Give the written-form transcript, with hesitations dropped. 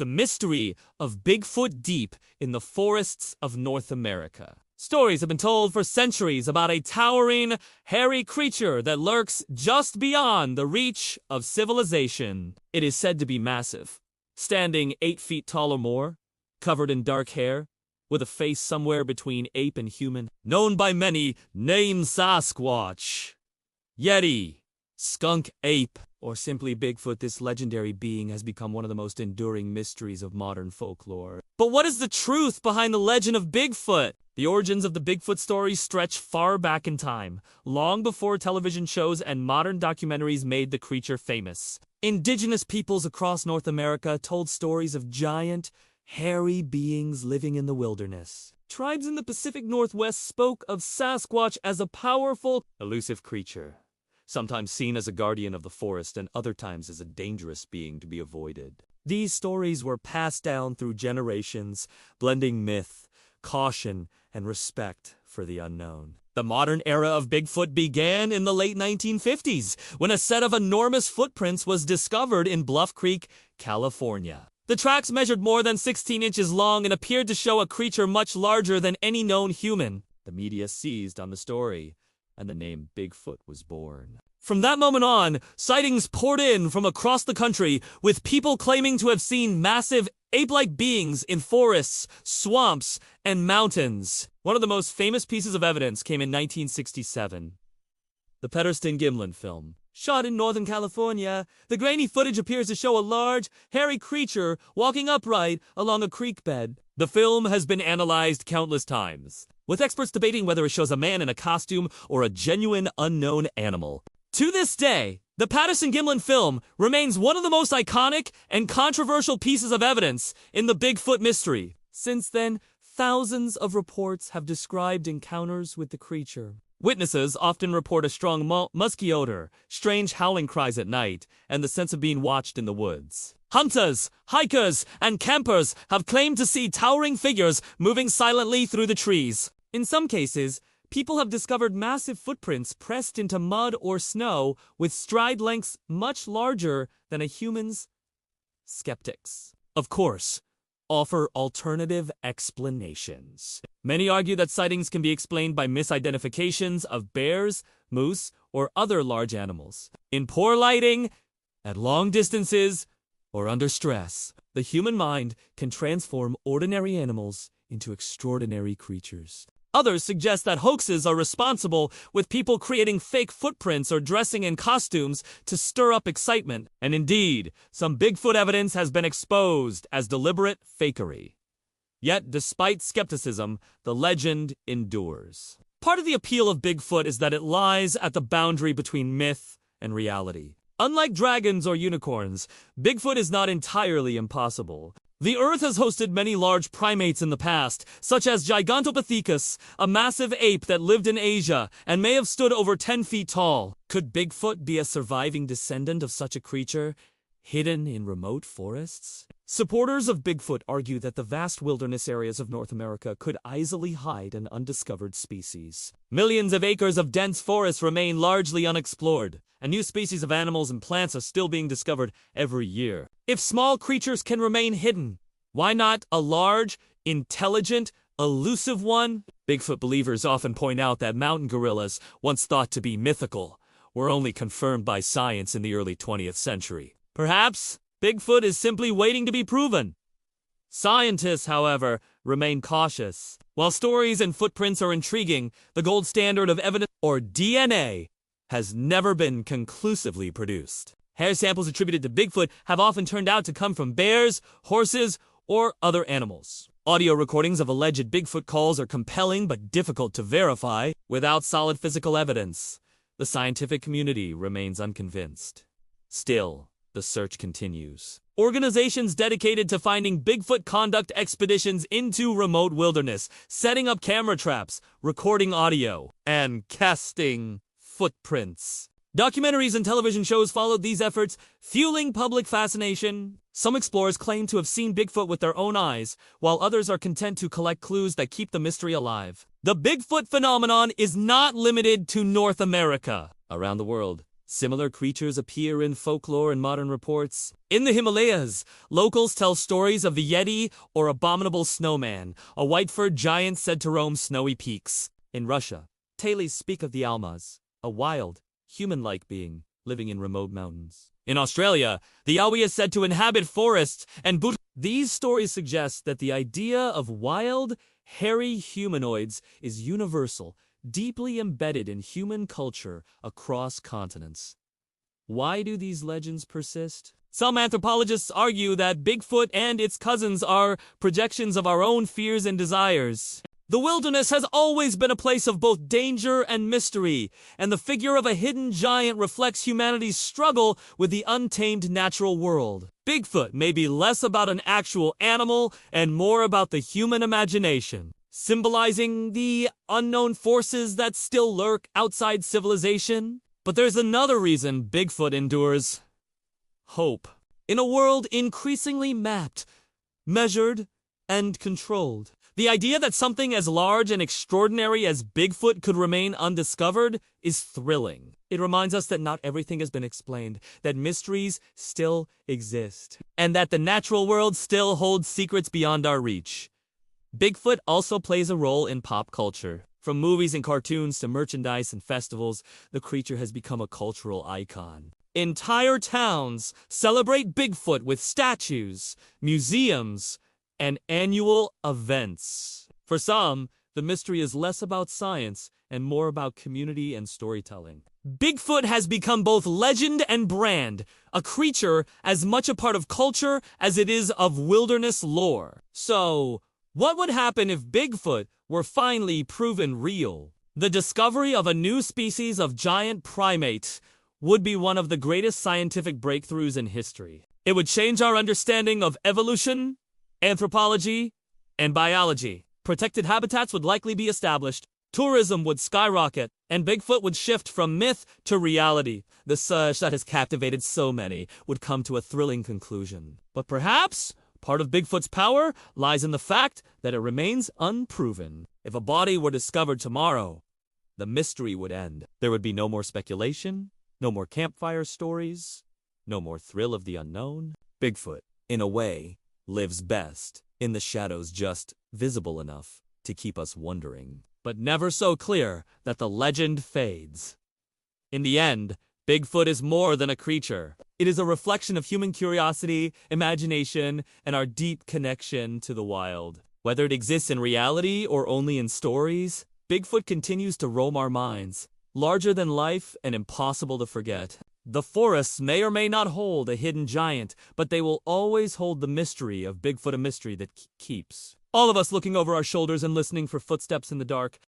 the mystery of Bigfoot deep in the forests of North America. Stories have been told for centuries about a towering, hairy creature that lurks just beyond the reach of civilization. It is said to be massive, standing 8 feet tall or more, covered in dark hair, with a face somewhere between ape and human, known by many named Sasquatch, Yeti, skunk ape, or simply Bigfoot. This legendary being has become one of the most enduring mysteries of modern folklore. But what is the truth behind the legend of Bigfoot? The origins of the Bigfoot story stretch far back in time, long before television shows and modern documentaries made the creature famous. Indigenous peoples across North America told stories of giant, hairy beings living in the wilderness. Tribes in the Pacific Northwest spoke of Sasquatch as a powerful, elusive creature, sometimes seen as a guardian of the forest and other times as a dangerous being to be avoided. These stories were passed down through generations, blending myth, caution, and respect for the unknown. The modern era of Bigfoot began in the late 1950s, when a set of enormous footprints was discovered in Bluff Creek, California. The tracks measured more than 16 inches long and appeared to show a creature much larger than any known human. The media seized on the story, and the name Bigfoot was born. From that moment on, sightings poured in from across the country, with people claiming to have seen massive ape-like beings in forests, swamps, and mountains. One of the most famous pieces of evidence came in 1967. The Patterson-Gimlin film. Shot in Northern California, the grainy footage appears to show a large, hairy creature walking upright along a creek bed. The film has been analyzed countless times, with experts debating whether it shows a man in a costume or a genuine unknown animal. To this day, the Patterson-Gimlin film remains one of the most iconic and controversial pieces of evidence in the Bigfoot mystery. Since then, thousands of reports have described encounters with the creature. Witnesses often report a strong musky odor, strange howling cries at night, and the sense of being watched in the woods. Hunters, hikers, and campers have claimed to see towering figures moving silently through the trees. In some cases, people have discovered massive footprints pressed into mud or snow with stride lengths much larger than a human's. Skeptics, of course, offer alternative explanations. Many argue that sightings can be explained by misidentifications of bears, moose, or other large animals. In poor lighting, at long distances, or under stress, the human mind can transform ordinary animals into extraordinary creatures. Others suggest that hoaxes are responsible, with people creating fake footprints or dressing in costumes to stir up excitement. And indeed, some Bigfoot evidence has been exposed as deliberate fakery. Yet, despite skepticism, the legend endures. Part of the appeal of Bigfoot is that it lies at the boundary between myth and reality. Unlike dragons or unicorns, Bigfoot is not entirely impossible. The Earth has hosted many large primates in the past, such as Gigantopithecus, a massive ape that lived in Asia and may have stood over 10 feet tall. Could Bigfoot be a surviving descendant of such a creature, hidden in remote forests? Supporters of Bigfoot argue that the vast wilderness areas of North America could easily hide an undiscovered species. Millions of acres of dense forests remain largely unexplored, and new species of animals and plants are still being discovered every year. If small creatures can remain hidden, why not a large, intelligent, elusive one? Bigfoot believers often point out that mountain gorillas, once thought to be mythical, were only confirmed by science in the early 20th century. Perhaps Bigfoot is simply waiting to be proven. Scientists, however, remain cautious. While stories and footprints are intriguing, the gold standard of evidence, or DNA, has never been conclusively produced. Hair samples attributed to Bigfoot have often turned out to come from bears, horses, or other animals. Audio recordings of alleged Bigfoot calls are compelling but difficult to verify. Without solid physical evidence, the scientific community remains unconvinced. Still, the search continues. Organizations dedicated to finding Bigfoot conduct expeditions into remote wilderness, setting up camera traps, recording audio, and casting footprints. Documentaries and television shows followed these efforts, fueling public fascination. Some explorers claim to have seen Bigfoot with their own eyes, while others are content to collect clues that keep the mystery alive. The Bigfoot phenomenon is not limited to North America. Around the world, Similar creatures appear in folklore and modern reports. In the Himalayas, locals tell stories of the Yeti or abominable snowman, a white-furred giant said to roam snowy peaks. In Russia, tales speak of the Almas, a wild, human-like being living in remote mountains. In Australia, the Yowie is said to inhabit forests and These stories suggest that the idea of wild, hairy humanoids is universal, deeply embedded in human culture across continents. Why do these legends persist? Some anthropologists argue that Bigfoot and its cousins are projections of our own fears and desires. The wilderness has always been a place of both danger and mystery, and the figure of a hidden giant reflects humanity's struggle with the untamed natural world. Bigfoot may be less about an actual animal and more about the human imagination, symbolizing the unknown forces that still lurk outside civilization. But there's another reason Bigfoot endures: hope. In a world increasingly mapped, measured, and controlled, the idea that something as large and extraordinary as Bigfoot could remain undiscovered is thrilling. It reminds us that not everything has been explained, that mysteries still exist, and that the natural world still holds secrets beyond our reach. Bigfoot also plays a role in pop culture. From movies and cartoons to merchandise and festivals, the creature has become a cultural icon. Entire towns celebrate Bigfoot with statues, museums, and annual events. For some, the mystery is less about science and more about community and storytelling. Bigfoot has become both legend and brand, a creature as much a part of culture as it is of wilderness lore. So, what would happen if Bigfoot were finally proven real? The discovery of a new species of giant primate would be one of the greatest scientific breakthroughs in history. It would change our understanding of evolution, anthropology, and biology. Protected habitats would likely be established, tourism would skyrocket, and Bigfoot would shift from myth to reality. The search that has captivated so many would come to a thrilling conclusion. But perhaps part of Bigfoot's power lies in the fact that it remains unproven. If a body were discovered tomorrow, the mystery would end. There would be no more speculation, no more campfire stories, no more thrill of the unknown. Bigfoot, in a way, lives best in the shadows, just visible enough to keep us wondering, but never so clear that the legend fades. In the end, Bigfoot is more than a creature. It is a reflection of human curiosity, imagination, and our deep connection to the wild. Whether it exists in reality or only in stories, Bigfoot continues to roam our minds, larger than life and impossible to forget. The forests may or may not hold a hidden giant, but they will always hold the mystery of Bigfoot, a mystery that keeps all of us looking over our shoulders and listening for footsteps in the dark.